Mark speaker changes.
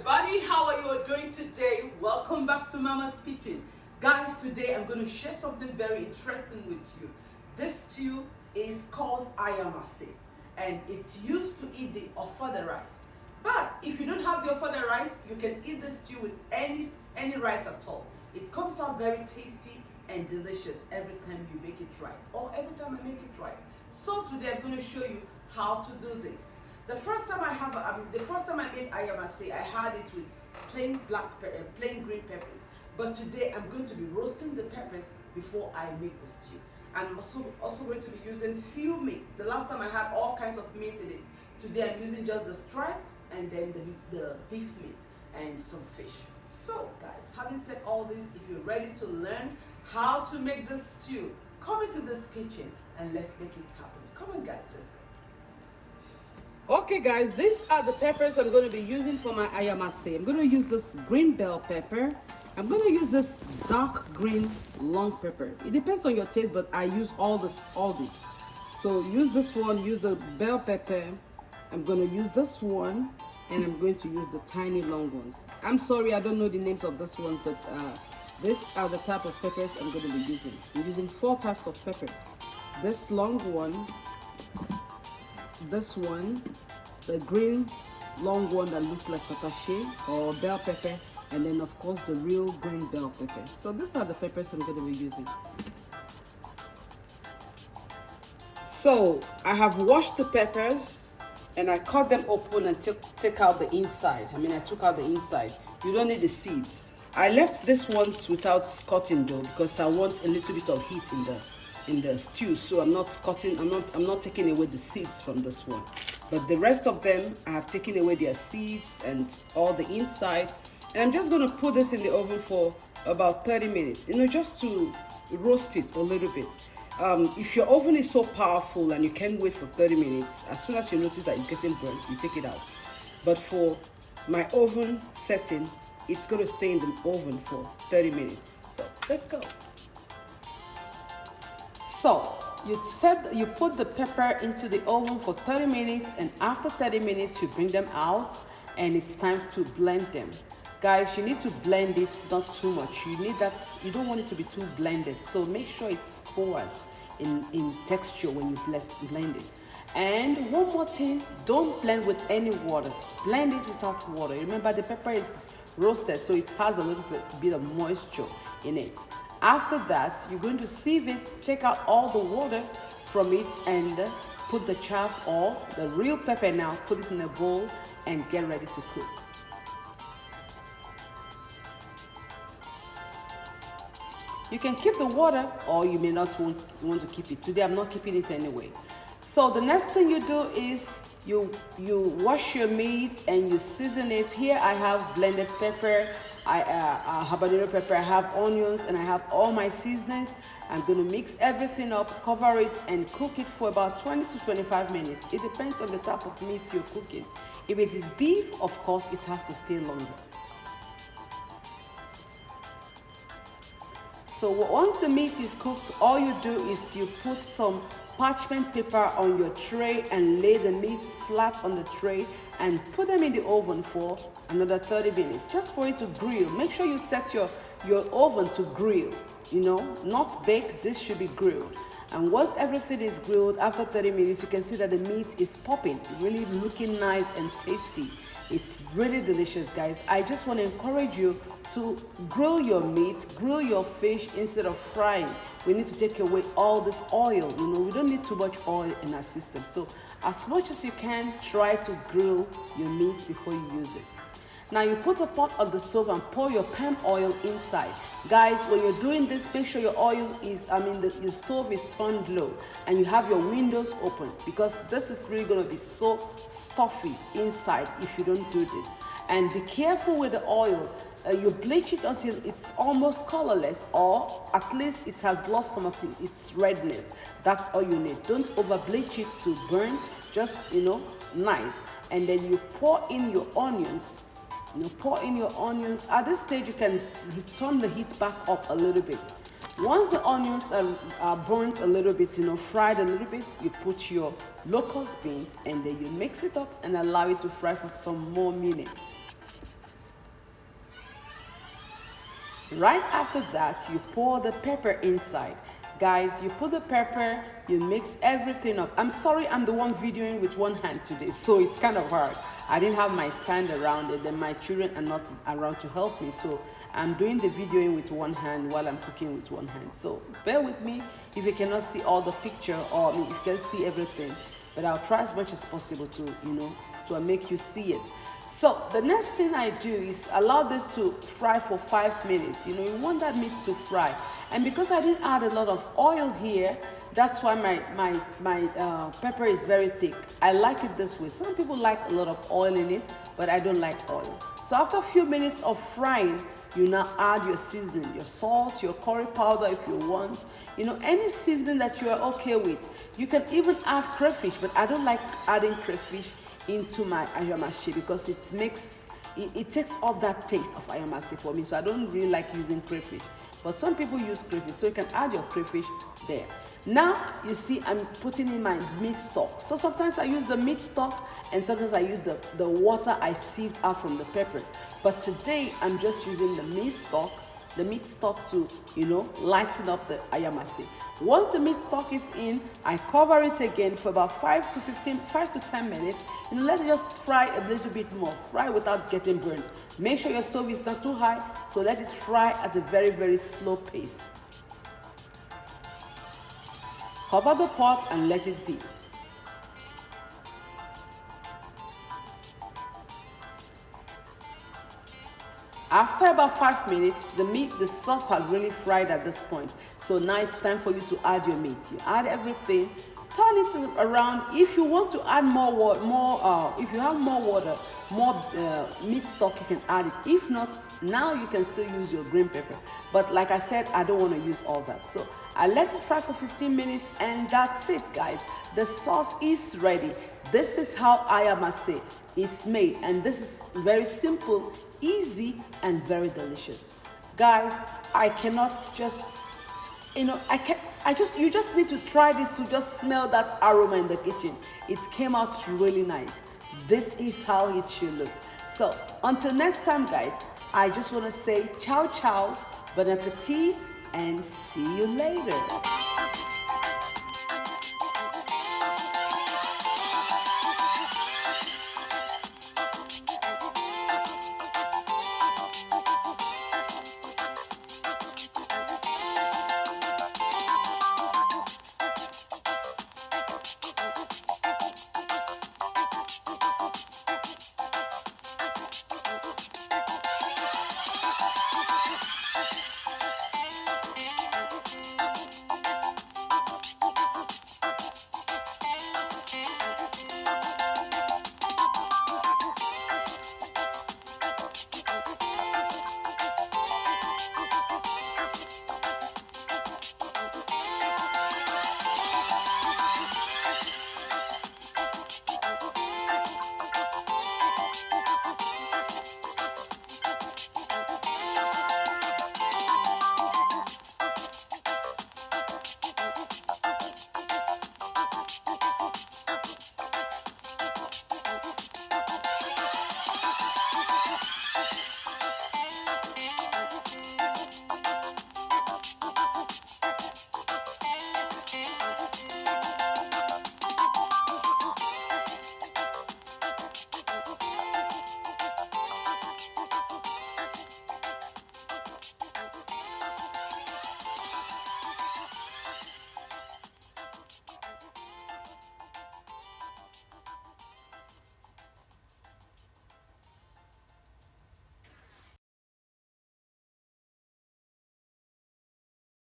Speaker 1: everybody, how are you all doing today? Welcome back to Mama's Kitchen. Guys, today I'm going to share something very interesting with you. This stew is called Ayamase and it's used to eat the ofada rice. But if you don't have the ofada rice, you can eat this stew with any rice at all. It comes out very tasty and delicious every time you make it right, or every time I make it right. So today I'm going to show you how to do this. The first time I made Ayamase, I had it with plain green peppers. But today I'm going to be roasting the peppers before I make the stew. And I'm also going to be using few meat. The last time I had all kinds of meat in it. Today I'm using just the stripes and then the beef meat and some fish. So guys, having said all this, if you're ready to learn how to make this stew, come into this kitchen and let's make it happen. Come on guys, let's go. Okay guys, these are the peppers I'm going to be using for my Ayamase. I'm going to use this green bell pepper. I'm going to use this dark green long pepper. It depends on your taste, but I use all this. So use this one, use the bell pepper. I'm going to use this one, and I'm going to use the tiny long ones. I'm sorry, I don't know the names of this one, but these are the type of peppers I'm going to be using. I'm using 4 types of pepper. This long one, this one, the green long one that looks like patache or bell pepper, and then of course the real green bell pepper. So these are the peppers I'm going to be using. So I have washed the peppers and I cut them open and take out the inside. I took out the inside. You don't need the seeds. I left this ones without cutting though, because I want a little bit of heat in the stew, so I'm not taking away the seeds from this one. But the rest of them, I have taken away their seeds and all the inside, and I'm just going to put this in the oven for about 30 minutes, just to roast it a little bit. If your oven is so powerful and you can't wait for 30 minutes, as soon as you notice that it's getting burnt, you take it out. But for my oven setting, it's going to stay in the oven for 30 minutes. So let's go. So you put the pepper into the oven for 30 minutes, and after 30 minutes you bring them out and it's time to blend them. Guys, you need to blend it, not too much. You don't want it to be too blended, so make sure it's porous in texture when you blend it. And one more thing, don't blend with any water. Blend it without water. Remember, the pepper is roasted, so it has a little bit of moisture in it. After that, you're going to sieve it, take out all the water from it, and put the chaff or the real pepper now, put it in a bowl and get ready to cook. You can keep the water, or you may not want to keep it. Today I'm not keeping it anyway. So the next thing you do is you wash your meat and you season it. Here I have blended pepper, habanero pepper, I have onions, and I have all my seasonings. I'm going to mix everything up, cover it, and cook it for about 20 to 25 minutes. It depends on the type of meat you're cooking. If it is beef, of course, it has to stay longer. So once the meat is cooked, all you do is you put some parchment paper on your tray and lay the meat flat on the tray and put them in the oven for another 30 minutes, just for it to grill. Make sure you set your oven to grill, not bake. This should be grilled. And once everything is grilled, after 30 minutes, you can see that the meat is popping, really looking nice and tasty. It's really delicious, guys. I just want to encourage you to grill your meat, grill your fish instead of frying. We need to take away all this oil. We don't need too much oil in our system. So as much as you can, try to grill your meat before you use it. Now you put a pot on the stove and pour your palm oil inside. Guys, when you're doing this, make sure your oil is, your stove is turned low and you have your windows open, because this is really going to be so stuffy inside if you don't do this. And be careful with the oil. You bleach it until it's almost colorless, or at least it has lost some of its redness. That's all you need. Don't over bleach it to burn, just nice. And then you pour in your onions. At this stage, you can turn the heat back up a little bit. Once the onions are burnt a little bit, fried a little bit, you put your locust beans and then you mix it up and allow it to fry for some more minutes. Right after that, you pour the pepper inside. Guys, you put the pepper, you mix everything up. I'm sorry, I'm the one videoing with one hand today, so it's kind of hard. I didn't have my stand around it, and my children are not around to help me, so I'm doing the videoing with one hand while I'm cooking with one hand. So bear with me if you cannot see all the picture, or if you can see everything, but I'll try as much as possible to, to make you see it. So the next thing I do is allow this to fry for 5 minutes. You want that meat to fry. And because I didn't add a lot of oil here, that's why my pepper is very thick. I like it this way. Some people like a lot of oil in it, but I don't like oil. So after a few minutes of frying, you now add your seasoning, your salt, your curry powder if you want. Any seasoning that you are okay with. You can even add crayfish, but I don't like adding crayfish into my ayamase because it takes off that taste of ayamase for me, so I don't really like using crayfish, but some people use crayfish, so you can add your crayfish there. Now you see I'm putting in my meat stock. So sometimes I use the meat stock and sometimes I use the water I sieved out from the pepper, but today I'm just using the meat stock to lighten up the ayamase. Once the meat stock is in, I cover it again for about 5 to 10 minutes, and let it just fry a little bit more. Fry without getting burnt. Make sure your stove is not too high, so let it fry at a very, very slow pace. Cover the pot and let it be. After about 5 minutes, the sauce has really fried at this point. So now it's time for you to add your meat. You add everything, turn it around. If you want to add if you have more water, more meat stock, you can add it. If not, now you can still use your green pepper. But like I said, I don't want to use all that. So I let it fry for 15 minutes and that's it, guys. The sauce is ready. This is how ayamase is made, and this is very simple, easy, and very delicious. Guys, I cannot just, you just need to try this to just smell that aroma in the kitchen. It came out really nice. This is how it should look. So until next time, guys, I just want to say ciao ciao, bon appetit, and see you later.